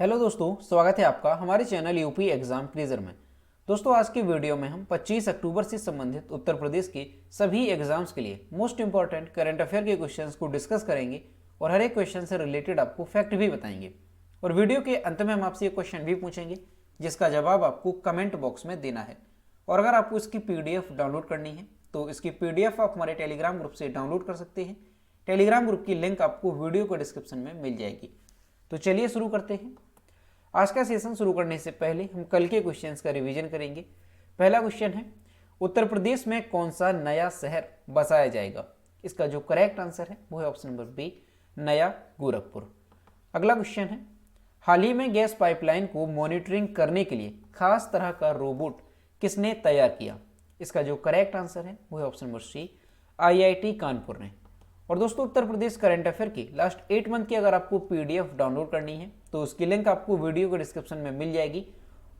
Hello दोस्तों, स्वागत है आपका हमारे चैनल यूपी एग्जाम क्विज़र में। दोस्तों, आज की वीडियो में हम 25 अक्टूबर से संबंधित उत्तर प्रदेश के सभी एग्जाम्स के लिए मोस्ट इंपॉर्टेंट करंट अफेयर के क्वेश्चंस को डिस्कस करेंगे और हर एक क्वेश्चन से रिलेटेड आपको फैक्ट भी बताएंगे। और वीडियो के अंत में हम आपसे एक क्वेश्चन भी पूछेंगे जिसका जवाब आपको कमेंट बॉक्स में देना है। और अगर आपको इसकी PDF डाउनलोड करनी है तो इसकी PDF आप हमारे टेलीग्राम ग्रुप से डाउनलोड कर सकते हैं। टेलीग्राम ग्रुप की लिंक आपको वीडियो को डिस्क्रिप्शन में मिल जाएगी। तो चलिए शुरू करते हैं। आज का सेशन शुरू करने से पहले हम कल के क्वेश्चंस का रिवीजन करेंगे। पहला क्वेश्चन है, उत्तर प्रदेश में कौन सा नया शहर बसाया जाएगा? इसका जो करेक्ट आंसर है वो है ऑप्शन नंबर बी, नया गोरखपुर। अगला क्वेश्चन है, हाल ही में गैस पाइपलाइन को मॉनिटरिंग करने के लिए खास तरह का रोबोट किसने तैयार किया? इसका जो करेक्ट आंसर है वो है option number C, IIT Kanpur ने। और दोस्तों, उत्तर प्रदेश करंट अफेयर की लास्ट 8 मंथ की अगर आपको PDF डाउनलोड करनी है तो उसकी लिंक आपको वीडियो के डिस्क्रिप्शन में मिल जाएगी।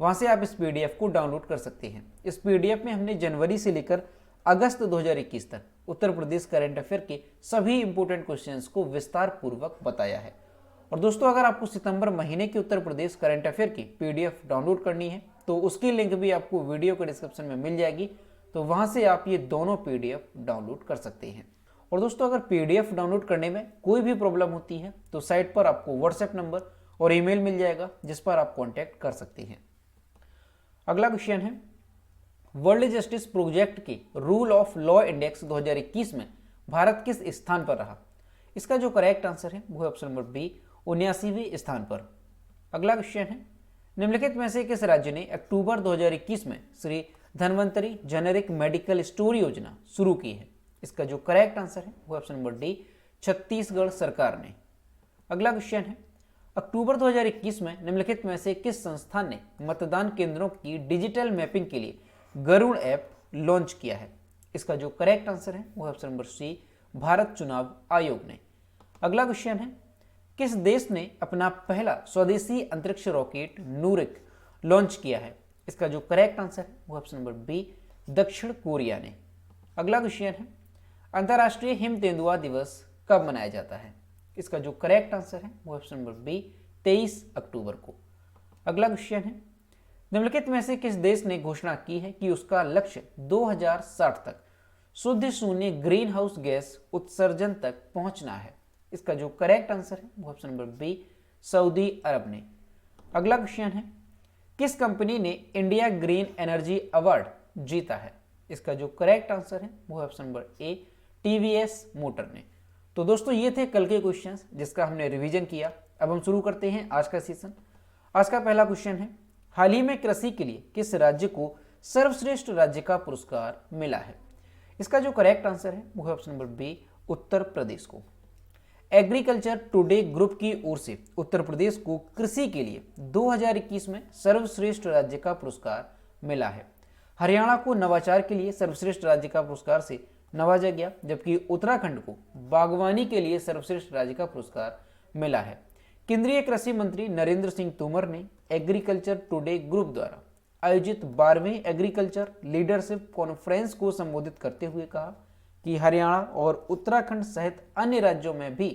वहां से आप इस PDF को डाउनलोड कर सकते हैं। इस PDF में हमने जनवरी से लेकर अगस्त 2021 तक उत्तर प्रदेश करंट अफेयर के सभी इंपोर्टेंट क्वेश्चंस को विस्तार पूर्वक बताया है। और दोस्तों, अगर आपको सितंबर महीने की उत्तर प्रदेश करंट अफेयर की PDF डाउनलोड करनी है तो उसकी लिंक भी आपको वीडियो के डिस्क्रिप्शन में मिल जाएगी। तो वहां से आप ये दोनों PDF डाउनलोड कर सकते हैं। और दोस्तों, अगर PDF डाउनलोड करने में कोई भी प्रॉब्लम होती है तो साइट पर आपको WhatsApp नंबर और ईमेल मिल जाएगा जिस पर आप कांटेक्ट कर सकते हैं। अगला क्वेश्चन है, वर्ल्ड जस्टिस प्रोजेक्ट के रूल ऑफ लॉ इंडेक्स 2021 में भारत किस स्थान पर रहा? इसका जो करेक्ट आंसर है वो है ऑप्शन नंबर बी, 79वें स्थान पर। अगला क्वेश्चन है, निम्नलिखित में से किस राज्य ने अक्टूबर 2021 में Shri Dhanvantari generic medical store योजना शुरू की है? इसका जो करेक्ट आंसर है वो ऑप्शन नंबर डी, छत्तीसगढ़ सरकार ने। अगला क्वेश्चन है, अक्टूबर 2021 में निम्नलिखित में से किस संस्थान ने मतदान केंद्रों की डिजिटल मैपिंग के लिए गरुड़ ऐप लॉन्च किया है? इसका जो करेक्ट आंसर है वो ऑप्शन नंबर सी, भारत चुनाव आयोग ने। अगला क्वेश्चन है, किस देश ने अपना पहला स्वदेशी अंतरिक्ष रॉकेट नूरिक लॉन्च किया है? इसका जो करेक्ट आंसर है वो ऑप्शन नंबर बी, दक्षिण कोरिया ने। अगला क्वेश्चन है, अंतर्राष्ट्रीय हिम तेंदुआ दिवस कब मनाया जाता है? इसका जो करेक्ट आंसर है वो ऑप्शन नंबर बी, 23 अक्टूबर को। अगला क्वेश्चन है, निम्नलिखित में से किस देश ने घोषणा की है कि उसका लक्ष्य 2060 तक शुद्ध शून्य ग्रीन हाउस गैस उत्सर्जन तक पहुंचना है? इसका जो करेक्ट आंसर है वो ऑप्शन नंबर बी, सऊदी अरब ने। अगला क्वेश्चन है, किस कंपनी ने इंडिया ग्रीन एनर्जी अवार्ड जीता है? इसका जो करेक्ट आंसर है वो option number A, TVS motor ने। तो दोस्तों, ये थे कल के क्वेश्चंस जिसका हमने रिवीजन किया। अब हम शुरू करते हैं आज का सेशन। आज का पहला क्वेश्चन है, हाल ही में कृषि के लिए किस राज्य को सर्वश्रेष्ठ राज्य का पुरस्कार मिला है? इसका जो करेक्ट आंसर है वो है option number B, Uttar Pradesh को। एग्रीकल्चर टुडे ग्रुप की ओर से उत्तर प्रदेश को कृषि के लिए 2021 में सर्वश्रेष्ठ राज्य का पुरस्कार मिला है। हरियाणा को नवाचार के लिए सर्वश्रेष्ठ राज्य का पुरस्कार से नवाजा गया, जबकि उत्तराखंड को बागवानी के लिए सर्वश्रेष्ठ राज्य का पुरस्कार मिला है। केंद्रीय कृषि मंत्री नरेंद्र सिंह तोमर ने एग्रीकल्चर टुडे ग्रुप द्वारा आयोजित 12वें एग्रीकल्चर लीडरशिप कॉन्फ्रेंस को संबोधित करते हुए कहा कि हरियाणा और उत्तराखंड सहित अन्य राज्यों में भी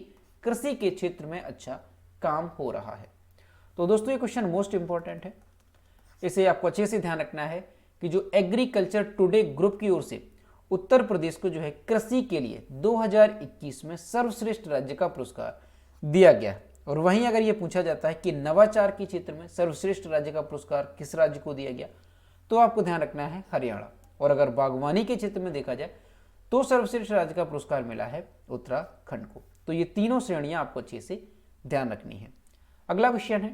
कृषि के क्षेत्र में अच्छा काम हो रहा है। तो दोस्तों, ये क्वेश्चन मोस्ट इंपॉर्टेंट है, इसे आपको अच्छे से ध्यान रखना है कि जो एग्रीकल्चर टुडे ग्रुप की ओर से उत्तर प्रदेश को जो है कृषि के लिए 2021 में सर्वश्रेष्ठ राज्य का पुरस्कार दिया गया। और वहीं अगर ये पूछा जाता है कि नवाचार के क्षेत्र में सर्वश्रेष्ठ राज्य का पुरस्कार किस राज्य को दिया गया, तो आपको ध्यान रखना है हरियाणा। और अगर बागवानी के क्षेत्र में देखा जाए तो सर्वश्रेष्ठ राज्य का पुरस्कार मिला है उत्तराखंड को। तो ये तीनों श्रेणियां आपको अच्छे से ध्यान रखनी है। अगला क्वेश्चन है,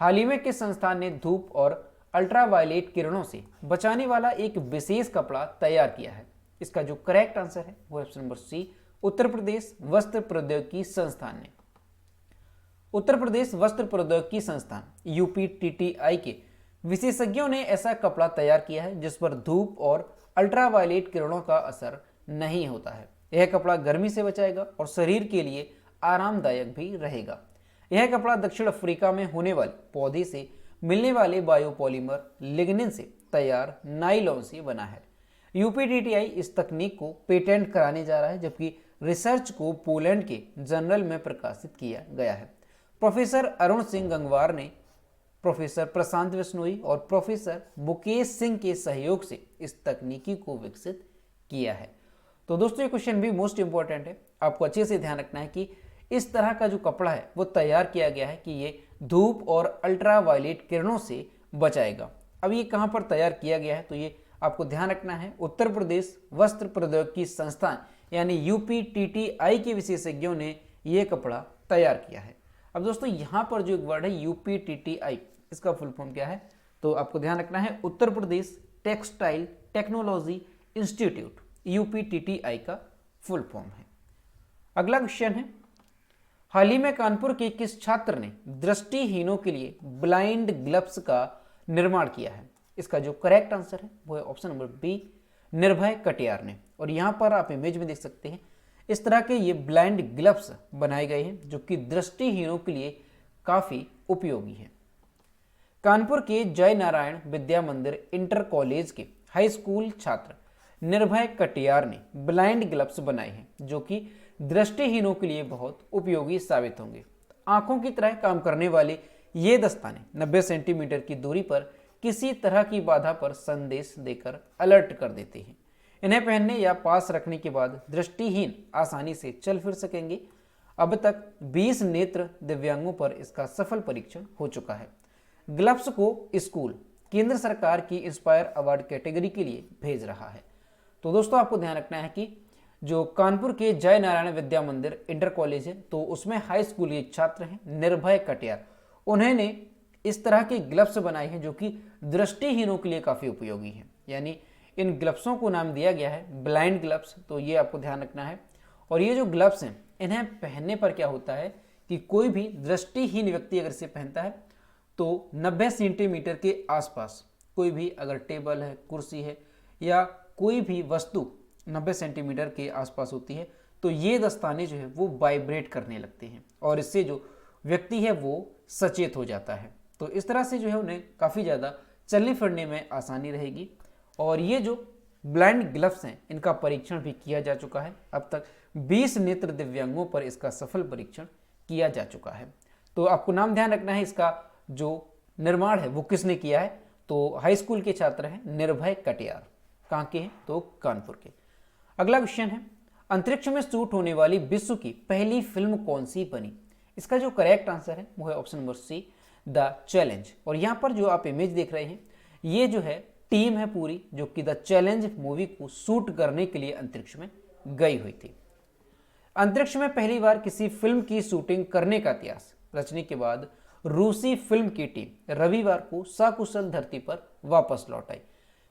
हाल ही में किस संस्थान ने धूप और अल्ट्रावायलेट किरणों से बचाने वाला एक विशेष कपड़ा तैयार किया है? इसका जो करेक्ट आंसर है वो ऑप्शन नंबर सी, उत्तर प्रदेश वस्त्र प्रौद्योगिकी संस्थान ने। उत्तर प्रदेश वस्त्र प्रौद्योगिकी संस्थान UPTTI के विशेषज्ञों ने ऐसा कपड़ा तैयार किया है जिस पर धूप और अल्ट्रावायलेट किरणों का असर नहीं होता है। यह कपड़ा गर्मी से बचाएगा और शरीर के लिए आरामदायक भी रहेगा। यह कपड़ा दक्षिण अफ्रीका में होने वाले पौधे से मिलने वाले बायोपॉलीमर लिग्निन से तैयार नाइलॉन से बना है। UPTTI इस तकनीक को पेटेंट कराने जा रहा है, जबकि रिसर्च को पोलैंड के जर्नल में प्रकाशित किया गया है। प्रोफेसर अरुण सिंह गंगवार ने प्रोफेसर प्रशांत बिश्नोई और प्रोफेसर मुकेश सिंह के सहयोग से इस तकनीकी को विकसित किया है। तो दोस्तों ये क्वेश्चन भी मोस्ट इंपॉर्टेंट है, आपको अच्छे से ध्यान रखना है कि इस तरह का जो कपड़ा है वो तैयार किया गया है कि ये धूप और अल्ट्रावायलेट किरणों से बचाएगा। अब ये कहाँ पर तैयार किया गया है, तो ये आपको ध्यान रखना है उत्तर प्रदेश वस्त्र प्रौद्योगिकी संस्थान यानी यूपीटीटीआई के विशेषज्ञों ने ये कपड़ा तैयार किया है। अब दोस्तों यहाँ पर जो एक वर्ड है यूपीटीटीआई, इसका फुल फॉर्म क्या है, तो आपको ध्यान रखना है Uttar Pradesh textile technology institute, यूपीटीटीआई का फुल फॉर्म है। अगला क्वेश्चन है, हाल ही में कानपुर के किस छात्र ने दृष्टिहीनों के लिए ब्लाइंड ग्लव्स का निर्माण किया है? इसका जो करेक्ट आंसर है वो है ऑप्शन नंबर बी, निर्भय कटियार ने। और यहाँ पर आप इमेज में देख सकते हैं इस तरह के ये ब्लाइंड ग्लव्स बनाए गए हैं जो कि दृष्टिहीनों के लिए काफी उपयोगी है। कानपुर के जय नारायण विद्या मंदिर इंटर कॉलेज के हाई स्कूल छात्र निर्भय कटियार ने ब्लाइंड ग्लव्स बनाए हैं जो कि दृष्टिहीनों के लिए बहुत उपयोगी साबित होंगे। आंखों की तरह काम करने वाले ये दस्ताने 90 सेंटीमीटर की दूरी पर किसी तरह की बाधा पर संदेश देकर अलर्ट कर देते हैं। इन्हें पहनने या पास रखने के बाद दृष्टिहीन आसानी से चल फिर सकेंगे। अब तक 20 नेत्र दिव्यांगों पर इसका सफल परीक्षण हो चुका है। ग्लव्स को स्कूल केंद्र सरकार की इंस्पायर अवार्ड कैटेगरी के लिए भेज रहा है। तो दोस्तों आपको ध्यान रखना है कि जो कानपुर के जय नारायण विद्या मंदिर इंटर कॉलेज है तो उसमें हाई स्कूल के छात्र हैं निर्भय कटियार, उन्होंने इस तरह के ग्लव्स बनाए हैं जो कि दृष्टिहीनों के लिए काफी उपयोगी हैं। यानी इन ग्लव्सों को नाम दिया गया है ब्लाइंड ग्लव्स, तो ये आपको ध्यान रखना है। और ये जो ग्लव्स हैं इन्हें पहनने पर क्या होता है कि कोई भी दृष्टिहीन व्यक्ति अगर इसे पहनता है तो 90 सेंटीमीटर के आसपास कोई भी अगर टेबल है, कुर्सी है या कोई भी वस्तु 90 सेंटीमीटर के आसपास होती है तो ये दस्ताने जो है वो वाइब्रेट करने लगते हैं और इससे जो व्यक्ति है वो सचेत हो जाता है। तो इस तरह से जो है उन्हें काफ़ी ज़्यादा चलने फिरने में आसानी रहेगी। और ये जो ब्लाइंड ग्लव्स हैं इनका परीक्षण भी किया जा चुका है। अब तक 20 नेत्र दिव्यांगों पर इसका सफल परीक्षण किया जा चुका है। तो आपको नाम ध्यान रखना है इसका जो निर्माण है वो किसने किया है, तो हाई स्कूल के छात्र हैं निर्भय कटियार। कहाँ के हैं, तो कानपुर के। अगला क्वेश्चन है, अंतरिक्ष में शूट होने वाली विश्व की पहली फिल्म कौन सी बनी? इसका जो करेक्ट आंसर है वो है option number C, the challenge. और यहाँ पर जो आप इमेज देख रहे हैं ये जो है टीम है पूरी जो कि द चैलेंज मूवी को शूट करने के लिए अंतरिक्ष में गई हुई थी। अंतरिक्ष में पहली बार किसी फिल्म की शूटिंग करने का इतिहास रचने के बाद रूसी फिल्म की टीम रविवार को सकुशल धरती पर वापस लौट आई।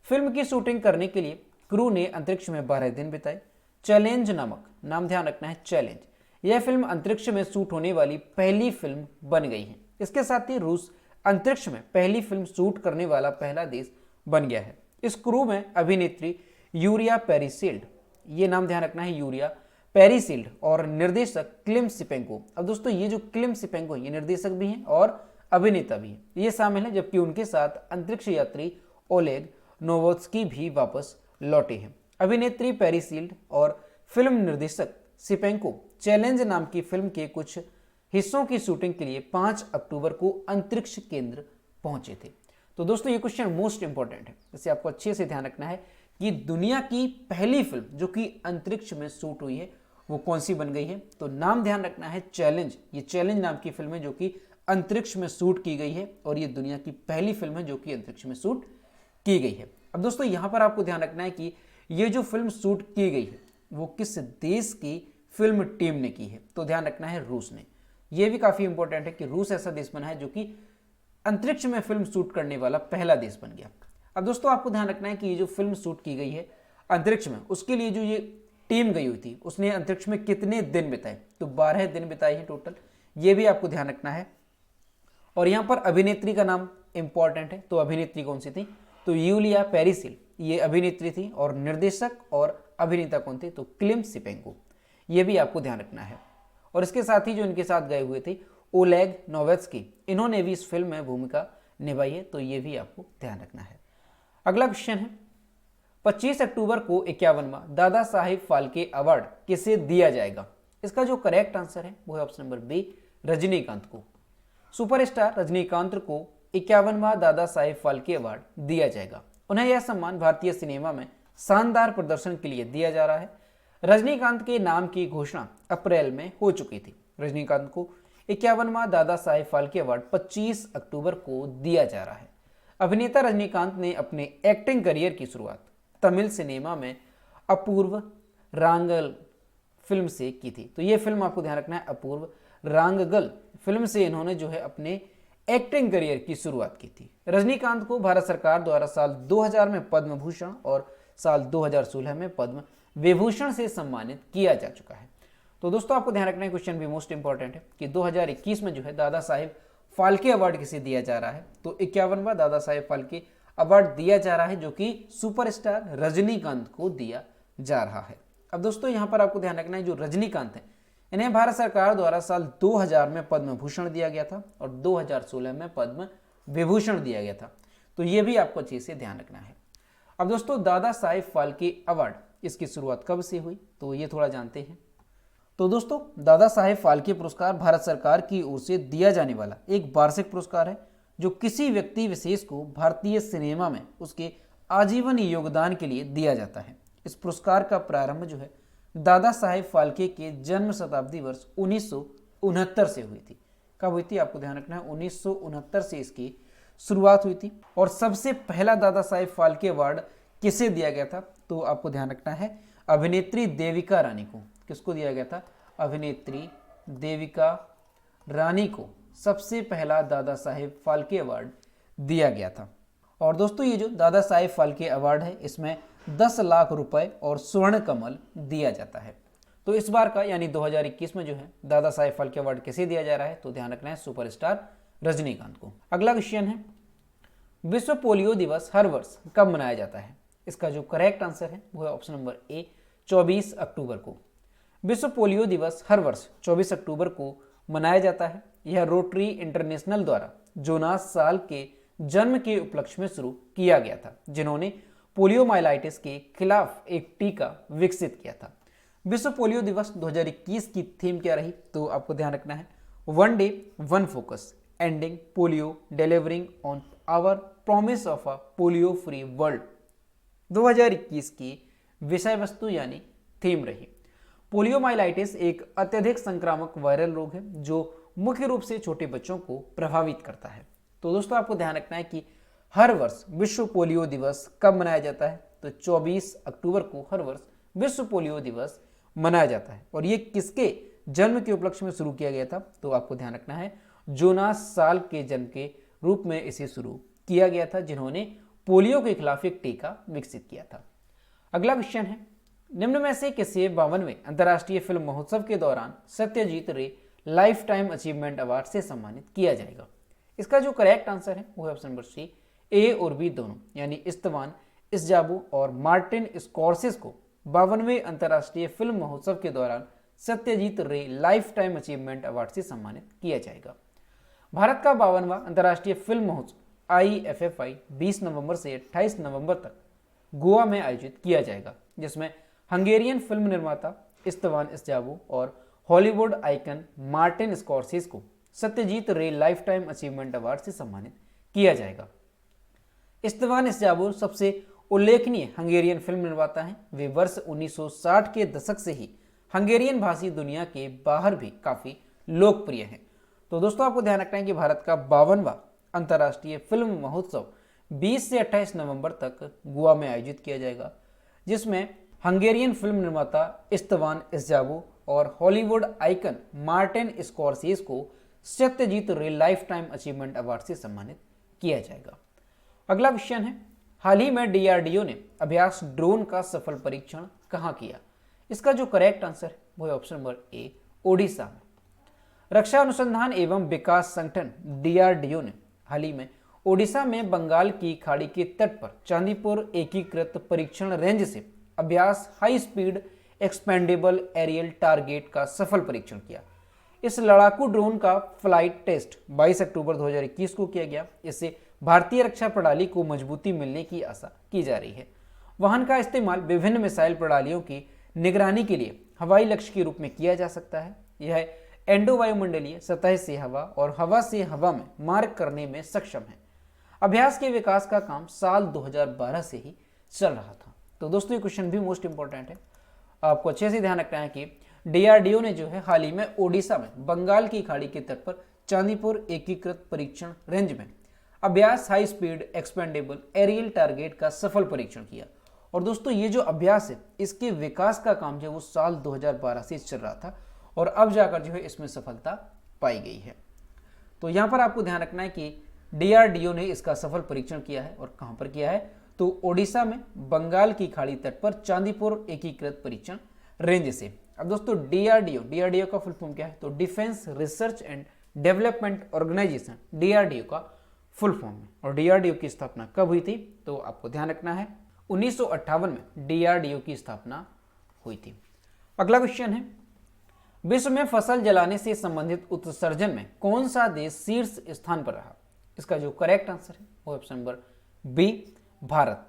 फिल्म की शूटिंग करने के लिए क्रू ने अंतरिक्ष में 12 दिन बिताए। चैलेंज नामक, नाम ध्यान रखना है चैलेंज, यह फिल्म अंतरिक्ष में शूट होने वाली पहली फिल्म बन गई है। इसके साथ ही रूस अंतरिक्ष में पहली फिल्म शूट करने वाला पहला देश बन गया है। इस क्रू में अभिनेत्री यूरिया पेरिसिल्ड, ये नाम ध्यान रखना है यूरिया पेरिसिल्ड, और निर्देशक क्लिम सिपेंको। अब दोस्तों ये जो क्लिम सिपेंको ये निर्देशक भी हैं और अभिनेता भी हैं, ये शामिल हैं। जबकि उनके साथ अंतरिक्ष यात्री ओलेग नोवोत्स्की भी वापस लौटे हैं। अभिनेत्री पेरिसिल्ड और फिल्म निर्देशक सिपेंको चैलेंज नाम की फिल्म के कुछ हिस्सों की शूटिंग के लिए 5 अक्टूबर को अंतरिक्ष केंद्र पहुंचे थे। तो दोस्तों ये क्वेश्चन मोस्ट इंपॉर्टेंट है, इसे आपको अच्छे से ध्यान रखना है कि दुनिया की पहली फिल्म जो कि अंतरिक्ष में शूट हुई है वो कौन सी बन गई है, तो नाम ध्यान रखना है चैलेंज। ये चैलेंज नाम की फिल्म है जो कि अंतरिक्ष में शूट की गई है और ये दुनिया की पहली फिल्म है जो कि अंतरिक्ष में शूट की गई है। अब दोस्तों यहाँ पर आपको ध्यान रखना है कि ये जो फिल्म शूट की गई है वो किस देश की फिल्म टीम ने की है, तो ध्यान रखना है रूस ने। यह भी काफी इंपॉर्टेंट है कि रूस ऐसा देश बना है जो कि अंतरिक्ष में फिल्म शूट करने वाला पहला देश बन गया। अब दोस्तों आपको ध्यान रखना है कि ये जो फिल्म शूट की गई है अंतरिक्ष में, उसके लिए जो ये टीम गई हुई थी उसने अंतरिक्ष में कितने दिन बिताए, तो 12 दिन बिताए हैं टोटल, ये भी आपको ध्यान रखना है। और यहाँ पर अभिनेत्री का नाम इंपॉर्टेंट है, तो अभिनेत्री कौन सी थी, तो यूलिया पेरिसिल ये अभिनेत्री थी, और निर्देशक और अभिनेता कौन थे, तो क्लिम सिपेंको, ये भी आपको ध्यान रखना है। और इसके साथ ही जो इनके साथ गए हुए थे ओलेग नोवेत्स्की, इन्होंने भी इस फिल्म में भूमिका निभाई है, तो ये भी आपको ध्यान रखना है। अगला क्वेश्चन है, 25 अक्टूबर को 51वां दादा साहिब फाल्के अवार्ड किसे दिया जाएगा? इसका जो करेक्ट आंसर है वो है ऑप्शन नंबर बी, रजनीकांत को। सुपरस्टार रजनीकांत को 51वां दादा साहेब फाल्के अवार्ड दिया जाएगा। उन्हें यह सम्मान भारतीय सिनेमा में शानदार प्रदर्शन के लिए दिया जा रहा है। रजनीकांत के नाम की घोषणा अप्रैल में हो चुकी थी। रजनीकांत को 51वां दादा साहेब फाल्के अवार्ड 25 अक्टूबर को दिया जा रहा है। अभिनेता रजनीकांत ने अपने एक्टिंग करियर की शुरुआत तमिल सिनेमा में अपूर्व रांगल फिल्म से की थी। तो ये फिल्म आपको ध्यान रखना है, अपूर्व रांगगल फिल्म से इन्होंने जो है अपने एक्टिंग करियर की शुरुआत की थी। रजनीकांत को भारत सरकार द्वारा साल 2000 में पद्म भूषण और साल 2016 में पद्म विभूषण से सम्मानित किया जा चुका है। तो दोस्तों आपको ध्यान रखना है, क्वेश्चन भी मोस्ट इंपॉर्टेंट है कि 2021 में जो है दादा साहेब फाल्के अवार्ड किसे दिया जा रहा है। तो 51वां दादा साहेब फाल्के अवार्ड दिया जा रहा है जो कि सुपरस्टार रजनीकांत को दिया जा रहा है। अब दोस्तों यहाँ पर आपको ध्यान रखना है, जो रजनीकांत है इन्हें भारत सरकार द्वारा साल 2000 में पद्म भूषण दिया गया था और 2016 में पद्म विभूषण दिया गया था। तो ये भी आपको अच्छे से ध्यान रखना है। अब दोस्तों दादा साहेब फाल्के अवार्ड इसकी शुरुआत कब से हुई, तो ये थोड़ा जानते हैं। तो दोस्तों दादा साहेब फाल्के पुरस्कार भारत सरकार की ओर से दिया जाने वाला एक वार्षिक पुरस्कार है जो किसी व्यक्ति विशेष को भारतीय सिनेमा में उसके आजीवन योगदान के लिए दिया जाता है। इस पुरस्कार का प्रारंभ जो है दादा साहेब फाल्के के जन्म शताब्दी वर्ष 1969 से हुई थी। कब हुई थी आपको ध्यान रखना है, 1969 से इसकी शुरुआत हुई थी। और सबसे पहला दादा साहेब फाल्के अवार्ड किसे दिया गया था, तो आपको ध्यान रखना है अभिनेत्री देविका रानी को। किसको दिया गया था, अभिनेत्री देविका रानी को सबसे पहला दादा साहेब फाल्के अवार्ड दिया गया था। और दोस्तों ये जो दादा साहेब फाल्के अवार्ड है इसमें 10 लाख रुपए और स्वर्ण कमल दिया जाता है। तो इस बार का यानी 2021 में जो है दादा साहेब फाल्के अवार्ड किसे दिया जा रहा है, तो ध्यान रखना है सुपरस्टार रजनीकांत को। अगला क्वेश्चन है, विश्व पोलियो दिवस हर वर्ष कब मनाया जाता है। इसका जो करेक्ट आंसर है वो है ऑप्शन नंबर ए, 24 अक्टूबर को। विश्व पोलियो दिवस हर वर्ष 24 अक्टूबर को मनाया जाता है। यह रोटरी इंटरनेशनल द्वारा जोनास साल के जन्म के उपलक्ष्य में शुरू किया गया था, जिन्होंने पोलियोमाइलाइटिस के खिलाफ एक टीका विकसित किया था। विश्व पोलियो दिवस 2021 की थीम क्या रही, तो आपको ध्यान रखना है one day one focus, ending polio, delivering on our promise of a polio free world 2021 की विषय वस्तु यानी थीम रही। पोलियोमाइलाइटिस एक अत्यधिक संक्रामक वायरल रोग है जो मुख्य रूप से छोटे बच्चों को प्रभावित करता है। तो दोस्तों आपको ध्यान रखना है कि हर वर्ष विश्व पोलियो दिवस कब मनाया जाता है, तो 24 अक्टूबर को हर वर्ष विश्व पोलियो दिवस मनाया जाता है। और ये किसके जन्म के उपलक्ष्य में शुरू किया गया था, तो आपको ध्यान रखना है जोनास साल के जन्म के रूप में इसे शुरू किया गया था, जिन्होंने पोलियो के खिलाफ एक टीका विकसित किया था। अगला क्वेश्चन है, निम्न में से किसे 52वें अंतर्राष्ट्रीय फिल्म महोत्सव के दौरान सत्यजीत रे लाइफ टाइम अचीवमेंट अवार्ड से सम्मानित किया जाएगा। इसका जो करेक्ट आंसर है वो है ऑप्शन नंबर सी, ए और बी दोनों, यानी इस्तवान इस्जाबू और मार्टिन स्कॉर्सेस को 52वें अंतर्राष्ट्रीय फिल्म महोत्सव के दौरान सत्यजीत रे लाइफ टाइम अचीवमेंट अवार्ड से सम्मानित किया जाएगा। भारत का 52वां अंतर्राष्ट्रीय फिल्म महोत्सव IFFI 20 नवंबर से 28 नवंबर तक गोवा में आयोजित किया जाएगा, जिसमें हंगेरियन फिल्म निर्माता इस्तवान इस्जाबू और हॉलीवुड आइकन मार्टिन स्कॉर्सेस को सत्यजीत रे लाइफ टाइम अचीवमेंट अवार्ड से सम्मानित किया जाएगा। इस्तवान इस्जाबू सबसे उल्लेखनीय हंगेरियन फिल्म निर्माता हैं। वे वर्ष 1960 के दशक से ही हंगेरियन भाषी दुनिया के बाहर भी काफ़ी लोकप्रिय हैं। तो दोस्तों आपको ध्यान रखना है कि भारत का 52वां अंतर्राष्ट्रीय फिल्म महोत्सव 20 से 28 नवंबर तक गोवा में आयोजित किया जाएगा, जिसमें हंगेरियन फिल्म निर्माता इस्तवान इस्जाबू और हॉलीवुड आइकन मार्टिन स्कॉर्सेस को सत्यजीत रे लाइफ टाइम अचीवमेंट अवार्ड से सम्मानित किया जाएगा। अगला क्वेश्चन है, हाल ही में DRDO ने अभ्यास ड्रोन का सफल परीक्षण कहाँ किया। इसका जो करेक्ट आंसर है वो है ऑप्शन नंबर ए, ओडिशा में। रक्षा अनुसंधान एवं विकास संगठन DRDO ने हाल ही में ओडिशा में बंगाल की खाड़ी के तट पर चांदीपुर एकीकृत परीक्षण रेंज से अभ्यास high speed expendable aerial target का सफल परीक्षण किया। इस लड़ाकू ड्रोन का फ्लाइट टेस्ट 22 अक्टूबर 2021 को किया गया। इससे भारतीय रक्षा प्रणाली को मजबूती मिलने की आशा की जा रही है। वाहन का इस्तेमाल विभिन्न मिसाइल प्रणालियों की निगरानी के लिए हवाई लक्ष्य के रूप में किया जा सकता है। यह एंडो वायुमंडलीय सतह से हवा और हवा से हवा में मार्ग करने में सक्षम है। अभ्यास के विकास का काम साल 2012 से ही चल रहा था। तो दोस्तों ये क्वेश्चन भी मोस्ट इंपॉर्टेंट है, आपको अच्छे से ध्यान रखना है कि डीआरडीओ ने जो है हाल ही में ओडिशा में बंगाल की खाड़ी के तट पर चांदीपुर एकीकृत परीक्षण रेंज में अभ्यास high speed expendable aerial target का सफल परीक्षण किया। और दोस्तों ये जो अभ्यास है इसके विकास का काम जो है वो साल 2012 से चल रहा था और अब जाकर जो है इसमें सफलता पाई गई है। तो यहाँ पर आपको ध्यान रखना है कि डीआरडीओ ने इसका सफल परीक्षण किया है और कहाँ पर किया है, तो ओडिशा में बंगाल की खाड़ी तट पर चांदीपुर एकीकृत परीक्षण रेंज से। अब दोस्तों डीआरडीओ का फुल फॉर्म क्या है, तो Defence Research and Development Organisation DRDO का फुल फॉर्म है। और डीआरडीओ की स्थापना कब हुई थी, तो आपको ध्यान रखना है 1958 में डीआरडीओ की स्थापना हुई थी। अगला क्वेश्चन है, विश्व में फसल जलाने से संबंधित उत्सर्जन में कौन सा देश शीर्ष स्थान पर रहा। इसका जो करेक्ट आंसर है वो option number B, Bharat.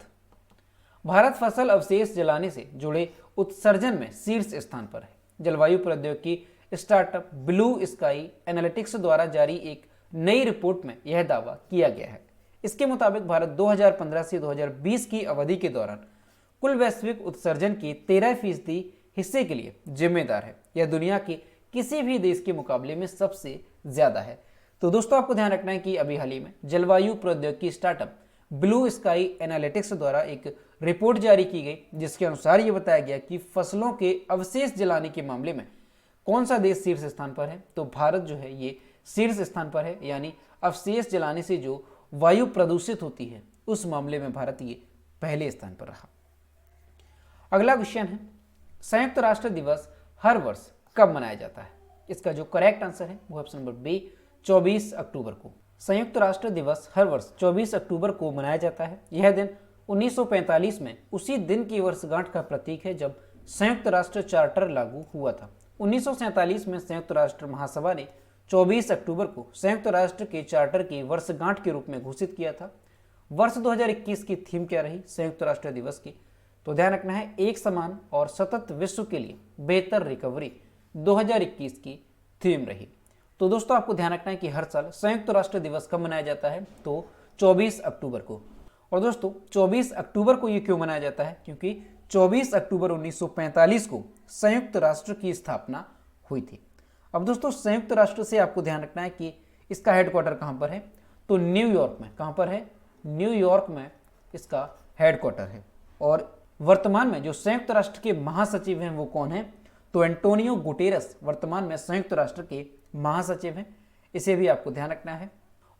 Bharat फसल अवशेष जलाने से जुड़े उत्सर्जन में शीर्ष स्थान पर है। जलवायु प्रौद्योगिकी स्टार्टअप ब्लू स्काई एनालिटिक्स द्वारा जारी एक नई रिपोर्ट में यह दावा किया गया है। इसके मुताबिक भारत 2015 से 2020 की अवधि के दौरान कुल वैश्विक उत्सर्जन के 13% हिस्से के लिए जिम्मेदार है। यह दुनिया के किसी भी देश के मुकाबले में सबसे ज्यादा है। तो दोस्तों आपको ध्यान रखना है कि अभी हाल ही में जलवायु प्रौद्योगिकी स्टार्टअप ब्लू स्काई एनालिटिक्स द्वारा एक रिपोर्ट जारी की गई, जिसके अनुसार ये बताया गया कि फसलों के अवशेष जलाने के मामले में कौन सा देश शीर्ष स्थान पर है, तो भारत जो है ये शीर्ष स्थान पर है। यानी अवशेष जलाने से जो वायु प्रदूषित होती है उस मामले में भारत ये पहले स्थान पर रहा। अगला क्वेश्चन है, संयुक्त राष्ट्र दिवस हर वर्ष कब मनाया जाता है। इसका जो करेक्ट आंसर है वो ऑप्शन नंबर बी, 24 अक्टूबर को। संयुक्त राष्ट्र दिवस हर वर्ष 24 अक्टूबर को मनाया जाता है। यह दिन 1945 में उसी दिन की वर्षगांठ का प्रतीक है जब संयुक्त राष्ट्र चार्टर लागू हुआ था। 1947 में संयुक्त राष्ट्र महासभा ने 24 अक्टूबर को संयुक्त राष्ट्र के चार्टर की वर्षगांठ के रूप में घोषित किया था। वर्ष 2021 की थीम क्या रही संयुक्त राष्ट्र दिवस की, तो ध्यान रखना है एक समान और सतत विश्व के लिए बेहतर रिकवरी 2021 की थीम रही। तो दोस्तों आपको ध्यान रखना है कि हर साल संयुक्त राष्ट्र दिवस कब मनाया जाता है, तो 24 अक्टूबर को। और दोस्तों 24 अक्टूबर को ये क्यों मनाया जाता है, क्योंकि 24 अक्टूबर 1945 को संयुक्त राष्ट्र की स्थापना हुई थी। अब दोस्तों संयुक्त राष्ट्र से आपको ध्यान रखना है कि इसका हेडक्वार्टर कहाँ पर है, तो न्यूयॉर्क में। कहाँ पर है, न्यूयॉर्क में इसका हेडक्वार्टर है। और वर्तमान में जो संयुक्त राष्ट्र के महासचिव हैं वो कौन है, तो एंटोनियो गुटेरस वर्तमान में संयुक्त राष्ट्र के महासचिव हैं। इसे भी आपको ध्यान रखना है।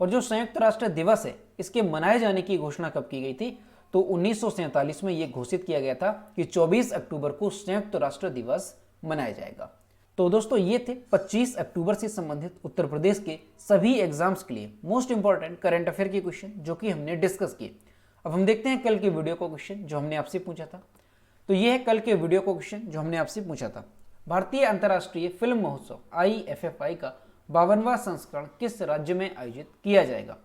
और जो संयुक्त राष्ट्र दिवस है इसके मनाए जाने की घोषणा कब की गई थी, तो 1947 में यह घोषित किया गया था कि 24 अक्टूबर को संयुक्त राष्ट्र दिवस मनाया जाएगा। तो दोस्तों ये थे 25 अक्टूबर से संबंधित उत्तर प्रदेश के सभी एग्जाम्स के लिए मोस्ट इंपॉर्टेंट करंट अफेयर के क्वेश्चन जो कि हमने डिस्कस किए। अब हम देखते हैं कल के वीडियो को क्वेश्चन जो हमने आपसे पूछा था। तो ये है कल के वीडियो को क्वेश्चन जो हमने आपसे पूछा था। भारतीय अंतर्राष्ट्रीय फिल्म महोत्सव IFFI का 52वां संस्करण किस राज्य में आयोजित किया जाएगा।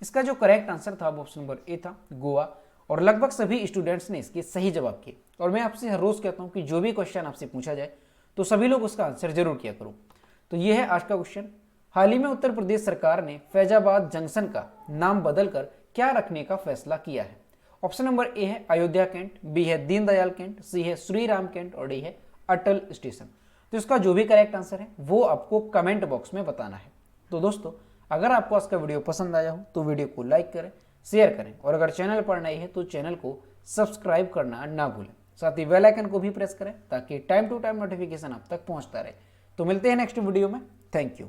इसका जो करेक्ट आंसर था वो ऑप्शन नंबर ए था, गोवा। और लगभग सभी स्टूडेंट्स ने इसके सही जवाब किए। और मैं आपसे हर रोज कहता हूँ कि जो भी क्वेश्चन आपसे पूछा जाए तो सभी लोग उसका आंसर जरूर किया करो। तो ये है आज का क्वेश्चन। हाल ही में उत्तर प्रदेश सरकार ने फैजाबाद जंक्शन का नाम बदलकर क्या रखने का फैसला किया है। ऑप्शन नंबर ए है अयोध्या कैंट, बी है दीनदयाल कैंट, सी है श्री राम कैंट और डी है अटल स्टेशन। तो इसका जो भी करेक्ट आंसर है वो आपको कमेंट बॉक्स में बताना है। तो दोस्तों अगर आपको आज का वीडियो पसंद आया हो तो वीडियो को लाइक करें, शेयर करें और अगर चैनल पर नए हैं तो चैनल को सब्सक्राइब करना ना भूलें। साथ ही बेल आइकन को भी प्रेस करें ताकि टाइम टू टाइम नोटिफिकेशन आप तक पहुंचता रहे। तो मिलते हैं नेक्स्ट वीडियो में। Thank you.